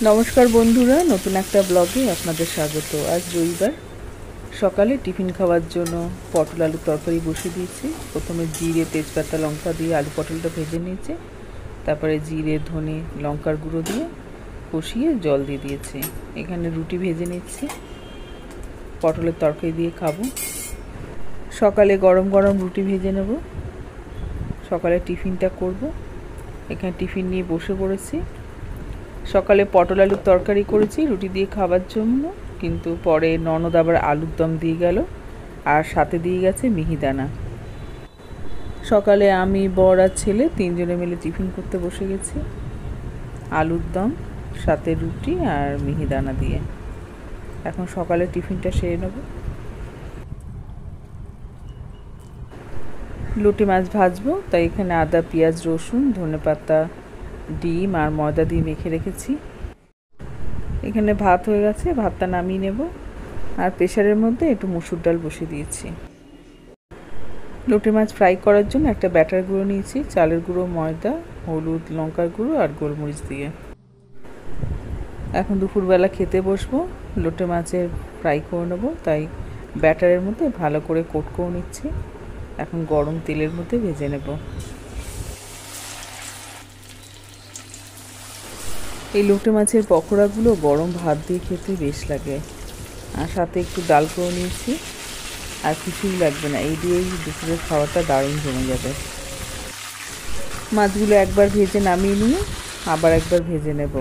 নমস্কার বন্ধুরা, নতুন একটা ব্লগে আপনাদের স্বাগত। আজ রবিবার সকালে টিফিন খাওয়ার জন্য পটল আলুর তরকারি বসিয়ে দিয়েছি। প্রথমে জিরে, তেজপাতা, লঙ্কা দিয়ে আলু পটলটা ভেজে নিয়েছি। তারপরে জিরে, ধনে, লঙ্কার গুঁড়ো দিয়ে কষিয়ে জল দিয়ে দিয়েছি। এখানে রুটি ভেজে নিচ্ছি, পটলের তরকারি দিয়ে খাবো। সকালে গরম গরম রুটি ভেজে নেব, সকালে টিফিনটা করব। এখানে টিফিন নিয়ে বসে পড়েছি। সকালে পটল আলুর তরকারি করেছি রুটি দিয়ে খাবার জন্য, কিন্তু পরে ননদ আবার আলুর দম দিয়ে গেল আর সাথে দিয়ে গেছে মিহিদানা। সকালে আমি, বর আর ছেলে তিনজনে মিলে টিফিন করতে বসে গেছি, আলুর দম সাথে রুটি আর মিহিদানা দিয়ে। এখন সকালে টিফিনটা সেরে নেব। লুটি মাছ ভাজবো, তাই এখানে আদা, পেঁয়াজ, রসুন, ধনেপাতা, ডিম আর ময়দা দিয়ে মেখে রেখেছি। এখানে ভাত হয়ে গেছে, ভাতটা নামিয়ে নেব। আর প্রেসারের মধ্যে একটু মসুর ডাল বসিয়ে দিয়েছি। লুটি মাছ ফ্রাই করার জন্য একটা ব্যাটার গুঁড়ো নিয়েছি, চালের গুঁড়ো, ময়দা, হলুদ, লঙ্কার গুঁড়ো আর গোলমরিচ দিয়ে। এখন দুপুরবেলা খেতে বসবো, লুটি মাছের ফ্রাই করে নেবো, তাই ব্যাটারের মধ্যে ভালো করে কোট করে নিচ্ছি। এখন গরম তেলের মধ্যে ভেজে নেব। এই লোটে মাছের পকোড়াগুলো গরম ভাত দিয়ে খেতে বেশ লাগে। আর সাথে একটু ডাল করে নিয়েছি, আর কিছুই লাগবে না। এই দিয়েই দুপুরের খাওয়াটা দারুণ জমে যাবে। মাছগুলো একবার ভেজে নামিয়ে নিয়ে আবার একবার ভেজে নেব,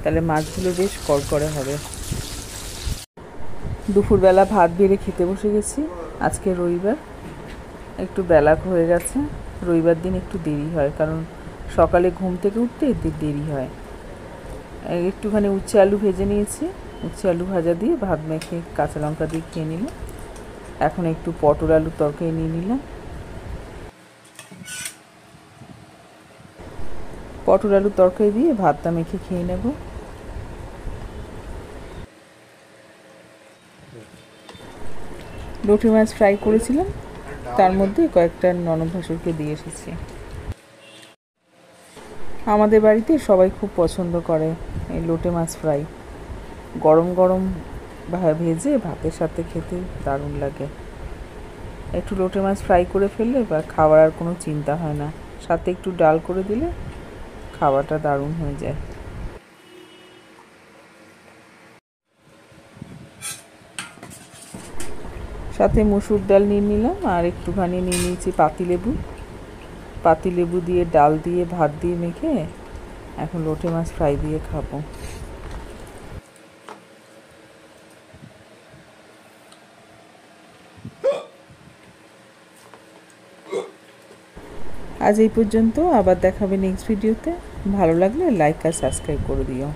তাহলে মাছগুলো বেশ কড়কড়ে হবে। দুপুরবেলা ভাত বেড়ে খেতে বসে গেছি। আজকে রবিবার, একটু বেলা হয়ে গেছে। রবিবার দিন একটু দেরি হয়, কারণ সকালে ঘুম থেকে উঠতে দেরি হয়। একটুখানি উচ্ছে আলু ভেজে নিয়েছি, উচ্ছে আলু ভাজা দিয়ে ভাত মেখে কাঁচা লঙ্কা দিয়ে খেয়ে নিলাম। এখন একটু পটল আলুর তরকারি নিয়ে নিলাম। পটল আলুর তরকারি দিয়ে ভাতটা মেখে খেয়ে নেব। লুটি মাছ ফ্রাই করেছিলাম, তার মধ্যে কয়েকটা ননদ ভাসুরকে দিয়ে এসেছি। আমাদের বাড়িতে সবাই খুব পছন্দ করে এই লোটে মাছ ফ্রাই। গরম গরম ভেজে ভাতের সাথে খেতে দারুণ লাগে। একটু লোটে মাছ ফ্রাই করে ফেললে বা খাওয়ার আর কোনো চিন্তা হয় না, সাথে একটু ডাল করে দিলে খাওয়াটা দারুণ হয়ে যায়। সাথে মসুর ডাল নিয়ে নিলাম, আর একটুখানি নিয়ে নিয়েছি পাতিলেবু। পাতিলেবু দিয়ে ডাল দিয়ে ভাত দিয়ে মেখে এখন লোটে মাছ ফ্রাই দিয়ে খাবো। আজ এই পর্যন্ত, আবার দেখাবে নেক্সট ভিডিওতে। ভালো লাগলে লাইক আর সাবস্ক্রাইব করে দিও।